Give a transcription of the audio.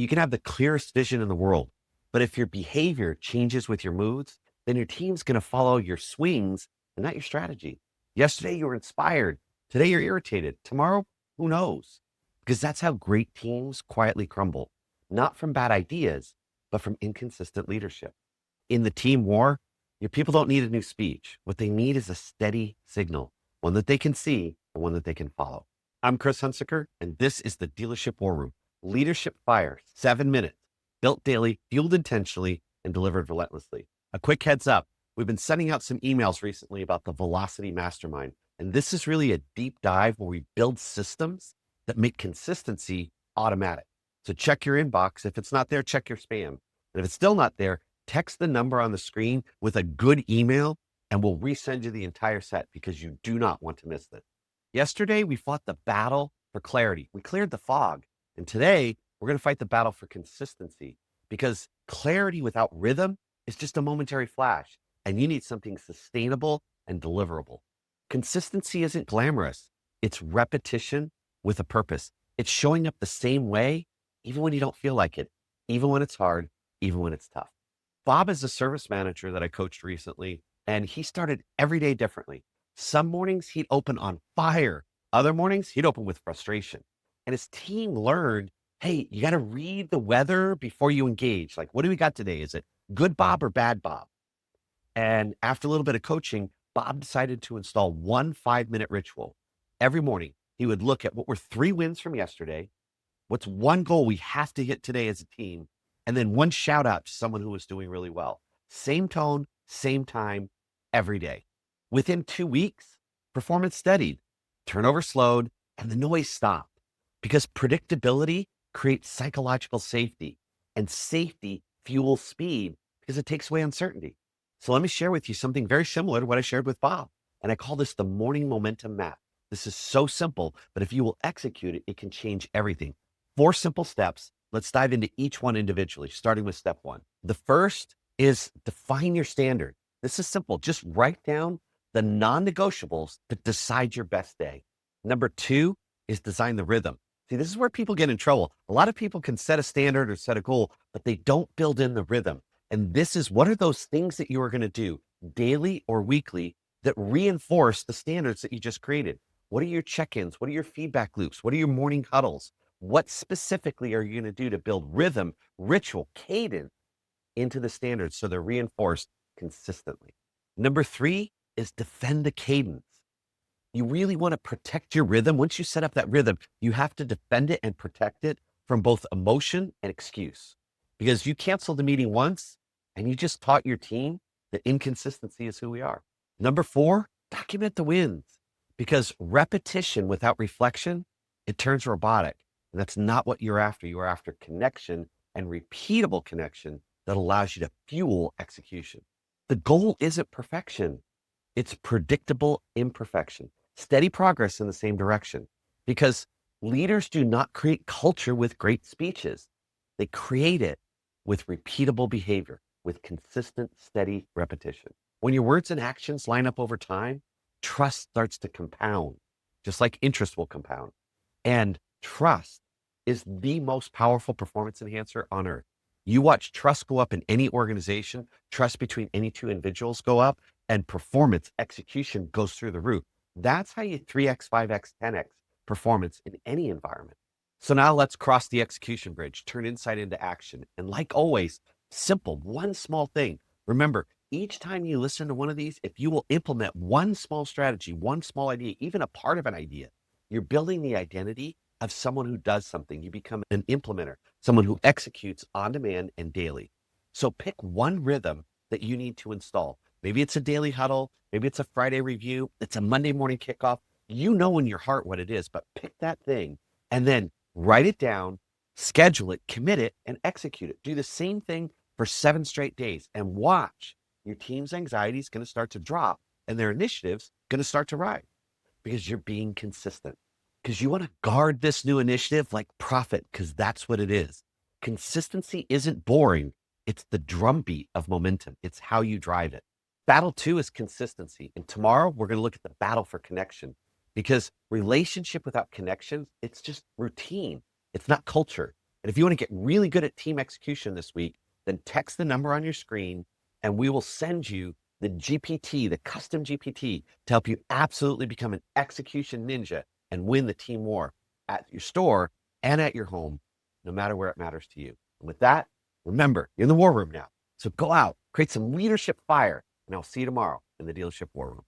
you can have the clearest vision in the world, but if your behavior changes with your moods, then your team's going to follow your swings and not your strategy. Yesterday, you were inspired. Today, you're irritated. Tomorrow, who knows? Because that's how great teams quietly crumble, not from bad ideas, but from inconsistent leadership. In the team war, your people don't need a new speech. What they need is a steady signal, one that they can see and one that they can follow. I'm Chris Hunsaker, and this is the Dealership War Room. Leadership fire, 7 minutes, built daily, fueled intentionally, and delivered relentlessly. A quick heads up, we've been sending out some emails recently about the Velocity Mastermind, and this is really a deep dive where we build systems that make consistency automatic. So check your inbox. If it's not there, check your spam. And if it's still not there, text the number on the screen with a good email, and we'll resend you the entire set because you do not want to miss this. Yesterday, we fought the battle for clarity. We cleared the fog. And today, we're going to fight the battle for consistency, because clarity without rhythm is just a momentary flash, and you need something sustainable and deliverable. Consistency isn't glamorous. It's repetition with a purpose. It's showing up the same way, even when you don't feel like it, even when it's hard, even when it's tough. Bob is a service manager that I coached recently, and he started every day differently. Some mornings he'd open on fire. Other mornings he'd open with frustration. And his team learned, hey, you got to read the weather before you engage. Like, what do we got today? Is it good Bob or bad Bob? And after a little bit of coaching, Bob decided to install one 5-minute ritual. Every morning, he would look at what were 3 wins from yesterday, what's one goal we have to hit today as a team, and then one shout out to someone who was doing really well. Same tone, same time, every day. Within 2 weeks, performance steadied, turnover slowed, and the noise stopped, because predictability creates psychological safety, and safety fuels speed because it takes away uncertainty. So let me share with you something very similar to what I shared with Bob. And I call this the morning momentum map. This is so simple, but if you will execute it, it can change everything. 4 simple steps. Let's dive into each one individually, starting with step 1. The first is define your standard. This is simple. Just write down the non-negotiables that decide your best day. Number 2 is design the rhythm. See, this is where people get in trouble. A lot of people can set a standard or set a goal, but they don't build in the rhythm. And this is, what are those things that you are going to do daily or weekly that reinforce the standards that you just created? What are your check-ins? What are your feedback loops? What are your morning huddles? What specifically are you going to do to build rhythm, ritual, cadence into the standards so they're reinforced consistently? Number 3 is defend the cadence. You really want to protect your rhythm. Once you set up that rhythm, you have to defend it and protect it from both emotion and excuse. Because you canceled the meeting once and you just taught your team that inconsistency is who we are. Number 4, document the wins. Because repetition without reflection, it turns robotic. And that's not what you're after. You are after connection and repeatable connection that allows you to fuel execution. The goal isn't perfection. It's predictable imperfection. Steady progress in the same direction, because leaders do not create culture with great speeches. They create it with repeatable behavior, with consistent, steady repetition. When your words and actions line up over time, trust starts to compound, just like interest will compound. And trust is the most powerful performance enhancer on earth. You watch trust go up in any organization, trust between any 2 individuals go up, and performance execution goes through the roof. That's how you 3x, 5x, 10x performance in any environment. So now let's cross the execution bridge, turn insight into action. And like always, simple, one small thing. Remember, each time you listen to one of these, if you will implement one small strategy, one small idea, even a part of an idea, you're building the identity of someone who does something. You become an implementer, someone who executes on demand and daily. So pick one rhythm that you need to install. Maybe it's a daily huddle. Maybe it's a Friday review. It's a Monday morning kickoff. You know in your heart what it is, but pick that thing and then write it down, schedule it, commit it, and execute it. Do the same thing for 7 straight days and watch. Your team's anxiety is going to start to drop and their initiative's going to start to rise, because you're being consistent. Because you want to guard this new initiative like profit, because that's what it is. Consistency isn't boring. It's the drumbeat of momentum. It's how you drive it. Battle 2 is consistency. And tomorrow we're going to look at the battle for connection, because relationship without connection, it's just routine. It's not culture. And if you want to get really good at team execution this week, then text the number on your screen and we will send you the GPT, the custom GPT, to help you absolutely become an execution ninja and win the team war at your store and at your home, no matter where it matters to you. And with that, remember, you're in the war room now. So go out, create some leadership fire, and I'll see you tomorrow in the dealership war room.